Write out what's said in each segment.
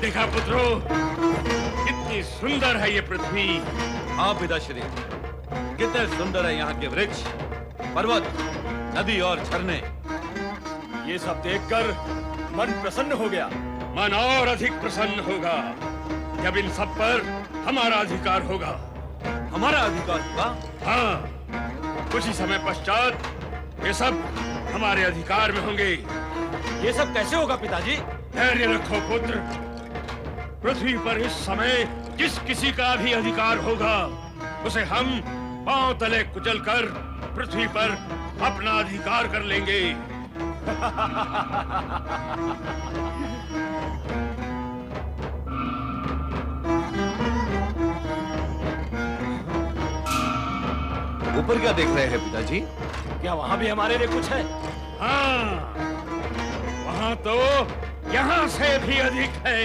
देखा पुत्रों, कितनी सुंदर है ये पृथ्वी। हाँ पिताश्री, कितने सुंदर है यहाँ के वृक्ष, पर्वत, नदी और झरने। ये सब देखकर मन प्रसन्न हो गया। मन और अधिक प्रसन्न होगा जब इन सब पर हमारा अधिकार होगा। हमारा अधिकार होगा? हाँ, कुछ ही समय पश्चात ये सब हमारे अधिकार में होंगे। ये सब कैसे होगा पिताजी? धैर्य रखो पुत्र। पृथ्वी पर इस समय जिस किसी का भी अधिकार होगा, उसे हम पांव तले कुचलकर पृथ्वी पर अपना अधिकार कर लेंगे। ऊपर क्या देख रहे हैं पिताजी? क्या वहाँ भी हमारे लिए कुछ है? हाँ, वहाँ तो यहाँ से भी अधिक है।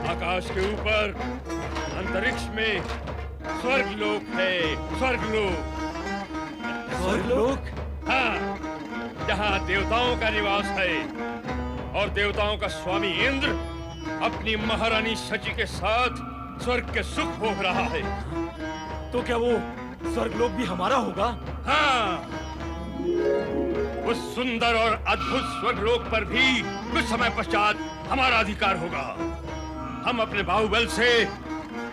आकाश के ऊपर अंतरिक्ष में स्वर्गलोक है। स्वर्गलोक। स्वर्गलोक? हाँ, जहाँ देवताओं का निवास है और देवताओं का स्वामी इंद्र अपनी महारानी शची के साथ स्वर्ग के सुख भोग रहा है। तो क्या वो स्वर्गलोक भी हमारा होगा? हाँ, उस सुंदर और अद्भुत स्वर्गलोक पर भी कुछ समय पश्चात हमारा अधिकार होगा। हम अपने बाहुबल से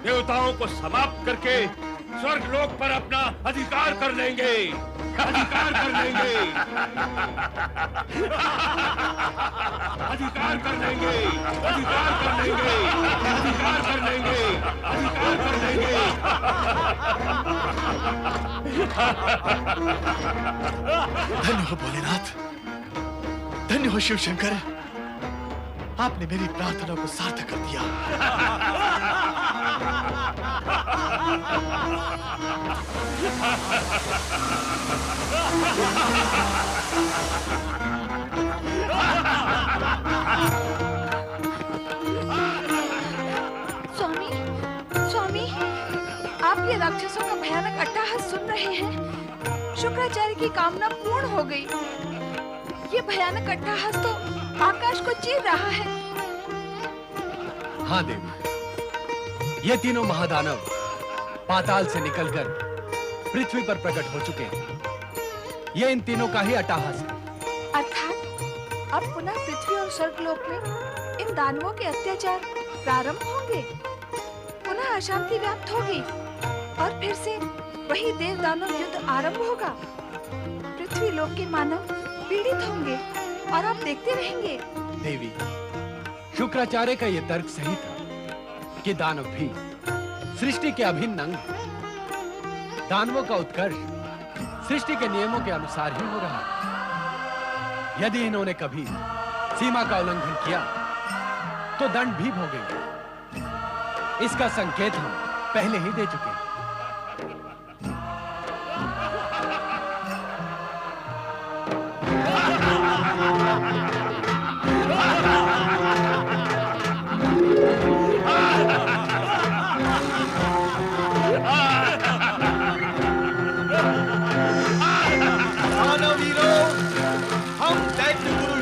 देवताओं को समाप्त करके स्वर्गलोक पर अपना अधिकार कर लेंगे। अधिकार कर लेंगे। अधिकार कर लेंगे। अधिकार कर लेंगे। अधिकार कर लेंगे। अधिकार कर लेंगे। धन्य हो भोलेनाथ, धन्य हो शिव शंकर, आपने मेरी प्रार्थना को सार्थक कर दिया। स्वामी, स्वामी, आप ये राक्षसों का भयानक अट्टहास सुन रहे हैं? शुक्राचार्य की कामना पूर्ण हो गई। ये भयानक अट्टहास तो आकाश को चीर रहा है। हाँ देवी, ये तीनों महादानव पाताल से निकलकर पृथ्वी पर प्रकट हो चुके हैं। ये इन तीनों का ही अट्टहास है। अर्थात अब पुनः पृथ्वी और स्वर्गलोक में इन दानवों के अत्याचार प्रारंभ होंगे, पुनः अशांति व्याप्त होगी और फिर से वही देव दानव युद्ध आरंभ होगा। पृथ्वी लोक के मानव पीड़ित होंगे और आप देखते रहेंगे। देवी, शुक्राचार्य का ये तर्क सही था कि दानव भी सृष्टि के अभिन्न अंग हैं। दानवों का उत्कर्ष सृष्टि के नियमों के अनुसार ही हो रहा है। यदि इन्होंने कभी सीमा का उल्लंघन किया तो दंड भी भोगेंगे। इसका संकेत हम पहले ही दे चुके हैं।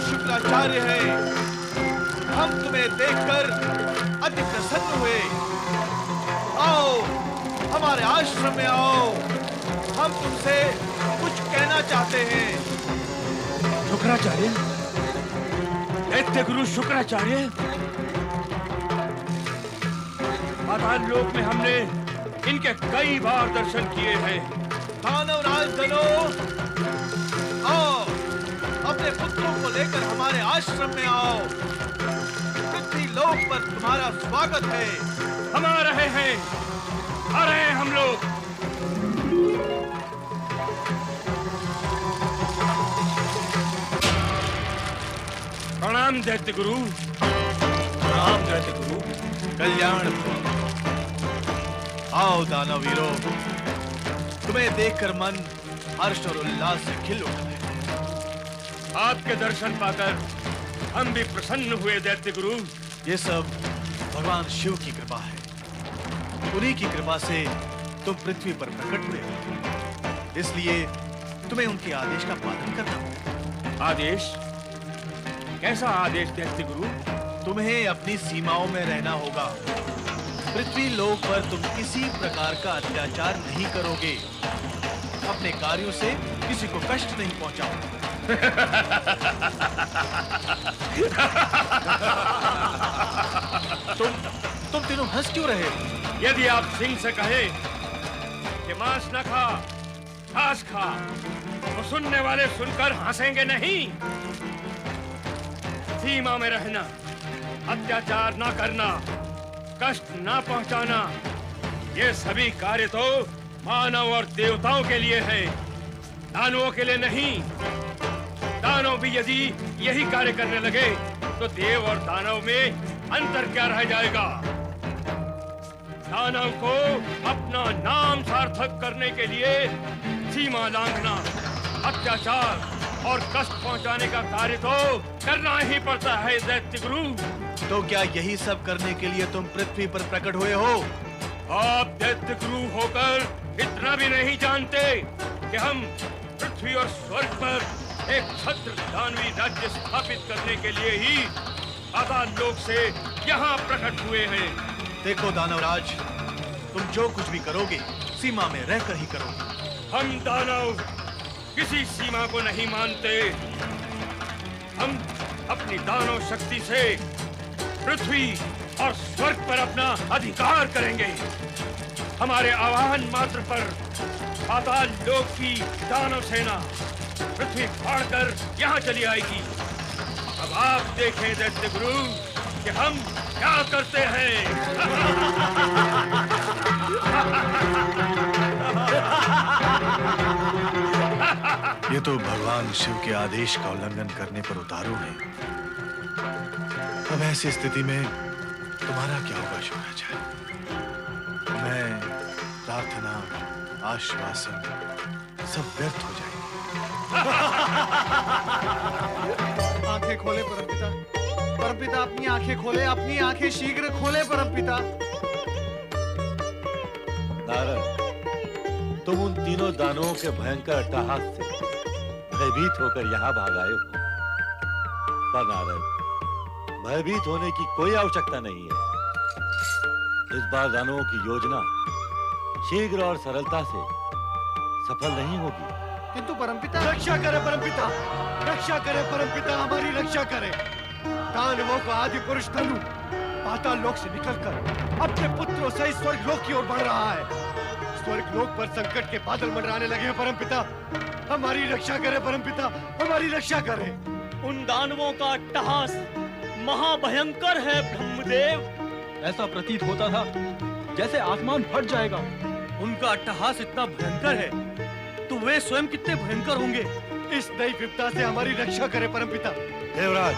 शुक्राचार्य हैं, हम तुम्हें देखकर अति प्रसन्न हुए। आओ, हमारे आश्रम में आओ, हम तुमसे कुछ कहना चाहते हैं। शुक्राचार्य, दैत्य गुरु शुक्राचार्य, पाताल लोक में हमने इनके कई बार दर्शन किए हैं। दानव राजदनों, आओ, अपने पुत्रों को लेकर हमारे आश्रम में आओ। पृथ्वी लोक पर तुम्हारा स्वागत है। हम आ रहे हैं, आ रहे हैं हम लोग। प्रणाम दैत्य गुरु। प्रणाम दैत्य गुरु, कल्याण। आओ दानवीरों, तुम्हें देखकर मन हर्ष और उल्लास से खिल उठा है। आपके दर्शन पाकर हम भी प्रसन्न हुए दैत्य गुरु। ये सब भगवान शिव की कृपा है। उन्हीं की कृपा से तुम पृथ्वी पर प्रकट हुए हो, इसलिए तुम्हें उनके आदेश का पालन करना होगा। आदेश? कैसा आदेश दैत्य गुरु? तुम्हें अपनी सीमाओं में रहना होगा। पृथ्वी लोक पर तुम किसी प्रकार का अत्याचार नहीं करोगे। अपने कार्यों से किसी को कष्ट नहीं पहुंचाओगे। तुम तीनों हंस क्यों रहे हो? यदि आप सिंह से कहें कि मांस न खा, घास खा, तो सुनने वाले सुनकर हंसेंगे नहीं। सीमा में रहना, अत्याचार ना करना, कष्ट ना पहुंचाना, ये सभी कार्य तो मानव और देवताओं के लिए है, दानवों के लिए नहीं। दानव भी यदि यही कार्य करने लगे तो देव और दानव में अंतर क्या रह जाएगा? दानव को अपना नाम सार्थक करने के लिए सीमा लांघना, अत्याचार और कष्ट पहुंचाने का कार्य तो करना ही पड़ता है दैत्य गुरु। तो क्या यही सब करने के लिए तुम पृथ्वी पर प्रकट हुए हो? आप दैत्य गुरु होकर इतना भी नहीं जानते कि हम पृथ्वी और स्वर्ग पर एक छत्र दानवी राज्य स्थापित करने के लिए ही पाताल लोक से यहाँ प्रकट हुए हैं। देखो दानवराज, तुम जो कुछ भी करोगे सीमा में रहकर ही करोगे। हम दानव किसी सीमा को नहीं मानते। हम अपनी दानव शक्ति से पृथ्वी और स्वर्ग पर अपना अधिकार करेंगे। हमारे आह्वान मात्र पर पाताल लोक की दानव सेना पृथ्वी फाड़कर यहाँ चली आएगी। अब आप देखें दैत्य गुरु कि हम क्या करते हैं। ये तो भगवान शिव के आदेश का उल्लंघन करने पर उतारू है। अब ऐसी स्थिति में तुम्हारा क्या होगा शुक्राचार्य? मैं प्रार्थना, आश्वासन सब व्यर्थ हो जाएंगे। आंखें खोले परमपिता, परमपिता अपनी आंखें खोले, अपनी आंखें शीघ्र खोले परमपिता। नारद, तुम उन तीनों दानवों के भयंकर अट्टहास से भयभीत होकर यहाँ भाग आए हो। पर नारद, भयभीत होने की कोई आवश्यकता नहीं है। इस बार दानवों की योजना शीघ्र और सरलता से सफल नहीं होगी। किंतु परमपिता, रक्षा करे परमपिता, रक्षा करे परमपिता, हमारी रक्षा करे। दानवों का आदि पुरुष धनु पाताल लोक से निकलकर अपने पुत्रों से स्वर्ग लोक की ओर बढ़ रहा है। स्वर्ग लोक पर संकट के बादल मंडराने लगे हैं परमपिता। हमारी रक्षा करे परमपिता, हमारी रक्षा करे। उन दानवों का अट्टहास महाभयंकर है ब्रह्मदेव। ऐसा प्रतीत होता था जैसे आसमान फट जाएगा। उनका अट्टहास इतना भयंकर है तो वे स्वयं कितने भयंकर होंगे। इस नई विपदा से हमारी रक्षा करे परमपिता। देवराज,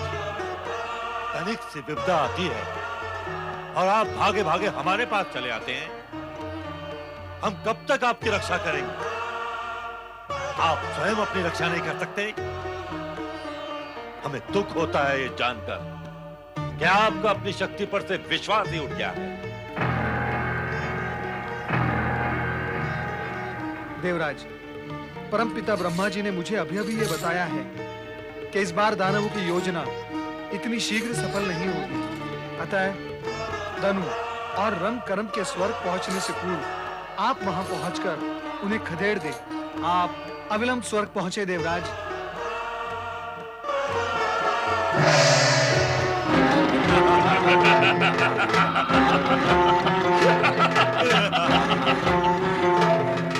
तनिक सी विपदा आती है और आप भागे भागे हमारे पास चले आते हैं। हम कब तक आपकी रक्षा करेंगे? आप स्वयं अपनी रक्षा नहीं कर सकते। हमें दुख होता है ये जानकर कि आपका अपनी शक्ति पर से विश्वास ही उठ गया है। देवराज, परमपिता ब्रह्मा जी ने मुझे अभी अभी ये बताया है कि इस बार दानवों की योजना इतनी शीघ्र सफल नहीं होगी। अतः धनु और रंग कर्म के स्वर्ग पहुंचने से पूर्व आप वहां पहुंचकर उन्हें खदेड़ दे। आप अविलंब स्वर्ग पहुंचे देवराज।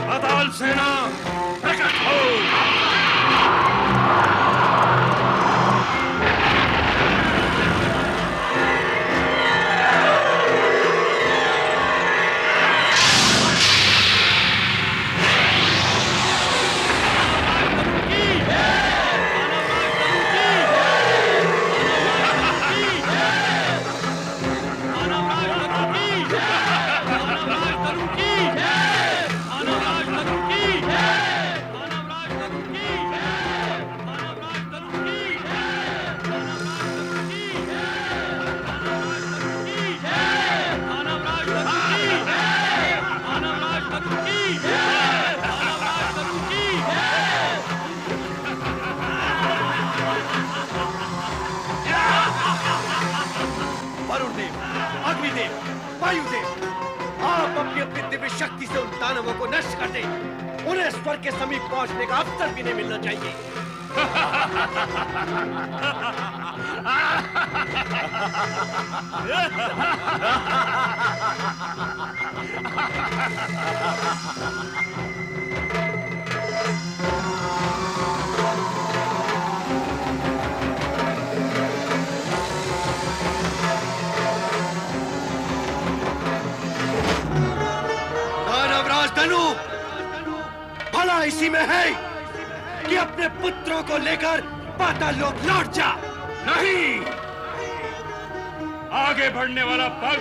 पाताल सेना प्रकट हो। दानवों को नष्ट कर दे। उन्हें स्वर्ग के समीप पहुंचने का अवसर भी नहीं मिलना चाहिए। दानवराज धनु, भला इसी में है कि अपने पुत्रों को लेकर पाताल लोक लौट जा। नहीं, आगे बढ़ने वाला पग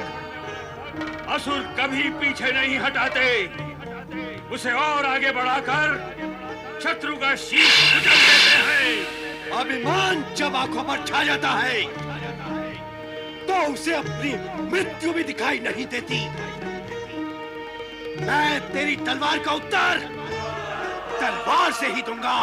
असुर कभी पीछे नहीं हटाते। उसे और आगे बढ़ाकर शत्रु का शीश कुचल देते हैं। अभिमान जब आंखों पर छा जाता है तो उसे अपनी मृत्यु भी दिखाई नहीं देती। मैं तेरी तलवार का उत्तर तलवार से ही दूंगा।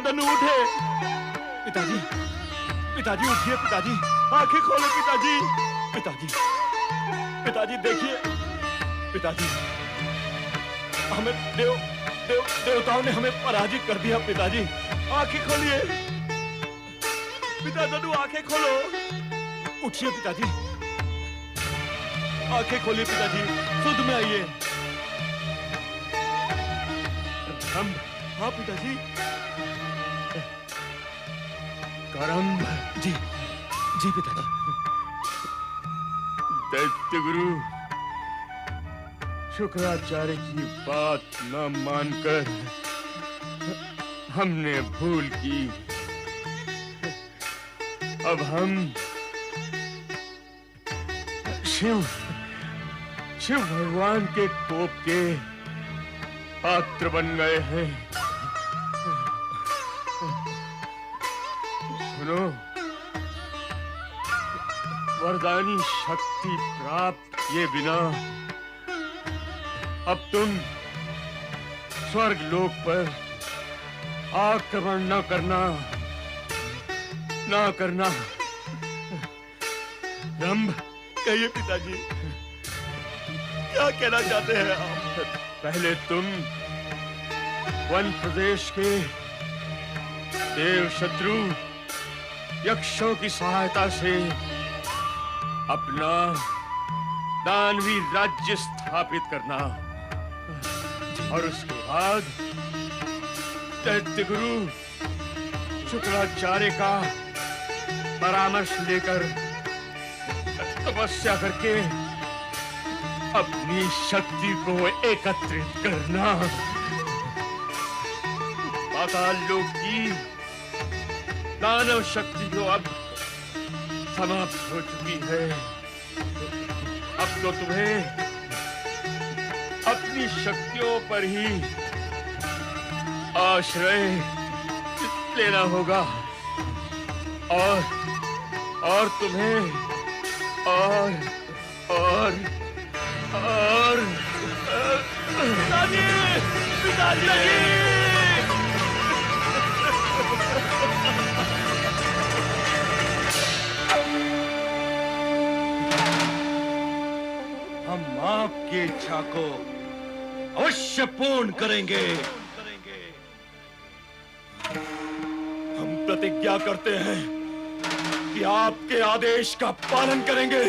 धनु उठे। पिताजी, पिताजी उठिए पिताजी, आंखें खोले पिताजी। पिताजी, पिताजी देखिए पिताजी, हमें देवताओं ने हमें पराजित कर दिया। पिताजी आंखें खोलिए। पिता धनु आंखें खोलो, उठिए पिताजी, आंखें खोलिए पिताजी, सुध में आइए। हम, हाँ पिताजी। करम जी, जी पिताजी। दैत्य गुरु शुक्राचार्य की बात न मानकर हमने भूल की। अब हम शिव भगवान के कोप के पात्र बन गए हैं। सुनो, वरदानी शक्ति प्राप्त किए बिना अब तुम स्वर्ग लोक पर आक्रमण न करना। रंभ, कहिए पिताजी, क्या कहना चाहते हैं आप? पहले तुम वन प्रदेश के देव शत्रु यक्षों की सहायता से अपना दानवी राज्य स्थापित करना। और उसके बाद दैत्य गुरु शुक्राचार्य का परामर्श लेकर तपस्या करके अपनी शक्ति को एकत्रित करना। पाताल लोक की दानव शक्ति तो अब समाप्त हो चुकी है। अब तो तुम्हें अपनी शक्तियों पर ही आश्रय लेना होगा और तुम्हें और पिताजी! पिताजी! हम आपकी इच्छा को अवश्य पूर्ण करेंगे। हम प्रतिज्ञा करते हैं कि आपके आदेश का पालन करेंगे।